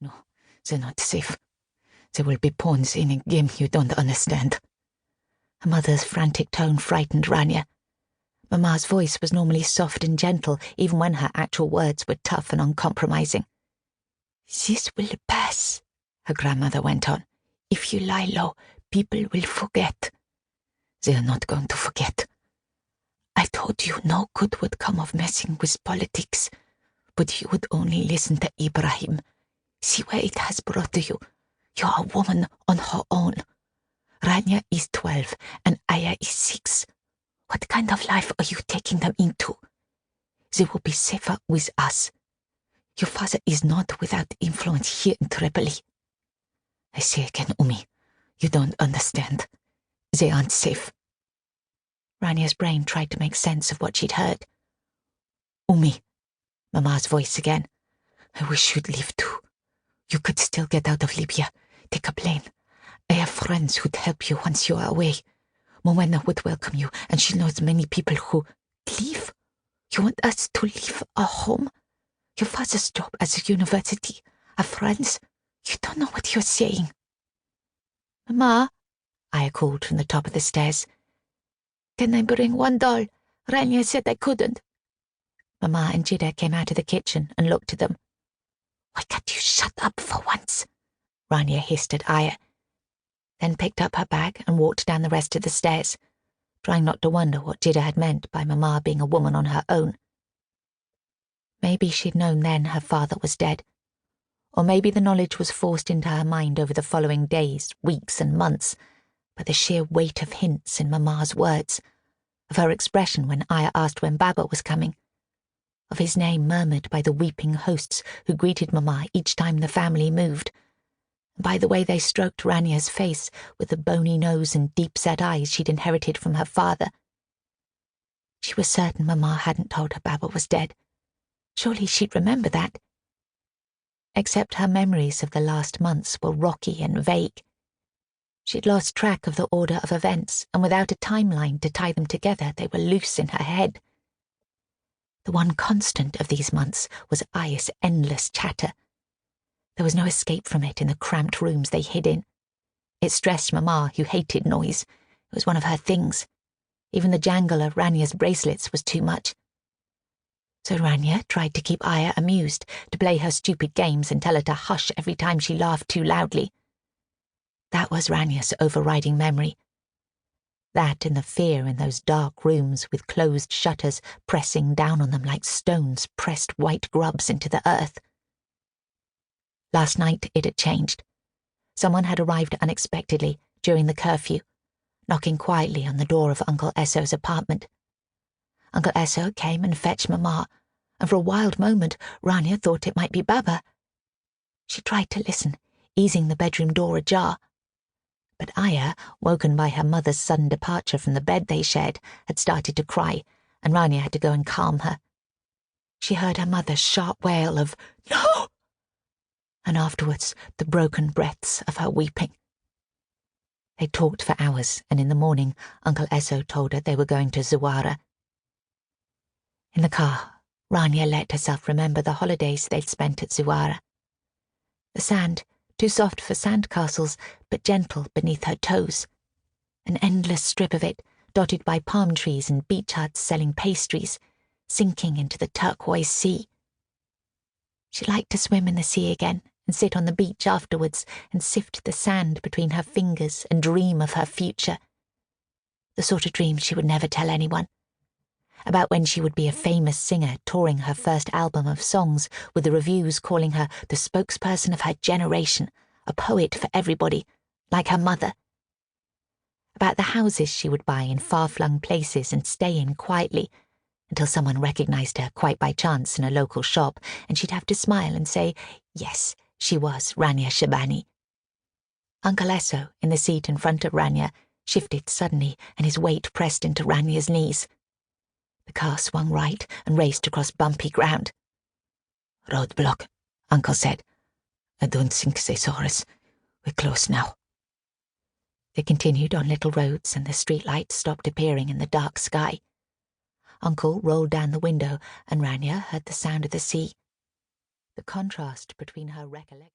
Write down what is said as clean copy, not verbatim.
No, they're not safe. They will be pawns in a game you don't understand. Her mother's frantic tone frightened Rania. Mama's voice was normally soft and gentle, even when her actual words were tough and uncompromising. This will pass, her grandmother went on. If you lie low, people will forget. They are not going to forget. I told you no good would come of messing with politics, but you would only listen to Ibrahim. See where it has brought you. You're a woman on her own. Rania is 12 and Aya is 6. What kind of life are you taking them into? They will be safer with us. Your father is not without influence here in Tripoli. I say again, you don't understand. They aren't safe. Rania's brain tried to make sense of what she'd heard. Mama's voice again. I wish you'd leave too. You could still get out of Libya. Take a plane. I have friends who'd help you once you are away. Morwenna would welcome you, and she knows many people who... Leave? You want us to leave our home? Your father's job as a university, our friends? You don't know what you're saying. Mama, Aya called from the top of the stairs. Can I bring one doll? Rania said I couldn't. Mama and Jida came out of the kitchen and looked at them. Why can't you shut up for once? Rania hissed at Aya, then picked up her bag and walked down the rest of the stairs, trying not to wonder what Jida had meant by Mama being a woman on her own. Maybe she'd known then her father was dead, or maybe the knowledge was forced into her mind over the following days, weeks and months by the sheer weight of hints in Mama's words, of her expression when Aya asked when Baba was coming, of his name murmured by the weeping hosts who greeted Mama each time the family moved, and by the way they stroked Rania's face with the bony nose and deep-set eyes she'd inherited from her father. She was certain Mama hadn't told her Baba was dead. Surely she'd remember that. Except her memories of the last months were rocky and vague. She'd lost track of the order of events, and without a timeline to tie them together, they were loose in her head. The one constant of these months was Aya's endless chatter. There was no escape from it in the cramped rooms they hid in. It stressed Mama, who hated noise. It was one of her things. Even the jangle of Rania's bracelets was too much. So Rania tried to keep Aya amused, to play her stupid games and tell her to hush every time she laughed too loudly. That was Rania's overriding memory. That and the fear in those dark rooms with closed shutters pressing down on them like stones pressed white grubs into the earth. Last night it had changed. Someone had arrived unexpectedly during the curfew, knocking quietly on the door of Uncle Esso's apartment. Uncle Esso came and fetched Mama, and for a wild moment Rania thought it might be Baba. She tried to listen, easing the bedroom door ajar. But Aya, woken by her mother's sudden departure from the bed they shared, had started to cry, and Rania had to go and calm her. She heard her mother's sharp wail of, "No!" and afterwards the broken breaths of her weeping. They talked for hours, and in the morning Uncle Esso told her they were going to Zawara. In the car, Rania let herself remember the holidays they'd spent at Zawara. The sand, too soft for sandcastles, but gentle beneath her toes. An endless strip of it, dotted by palm trees and beach huts selling pastries, sinking into the turquoise sea. She liked to swim in the sea again and sit on the beach afterwards and sift the sand between her fingers and dream of her future. The sort of dream she would never tell anyone. About when she would be a famous singer touring her first album of songs, with the reviews calling her the spokesperson of her generation, a poet for everybody, like her mother. About the houses she would buy in far-flung places and stay in quietly, until someone recognized her quite by chance in a local shop, and she'd have to smile and say, yes, she was Rania Shabani. Uncle Esso, in the seat in front of Rania, shifted suddenly, and his weight pressed into Rania's knees. The car swung right and raced across bumpy ground. "Roadblock," Uncle said. "I don't think they saw us. We're close now." They continued on little roads, and the streetlights stopped appearing in the dark sky. Uncle rolled down the window, and Rania heard the sound of the sea. The contrast between her recollection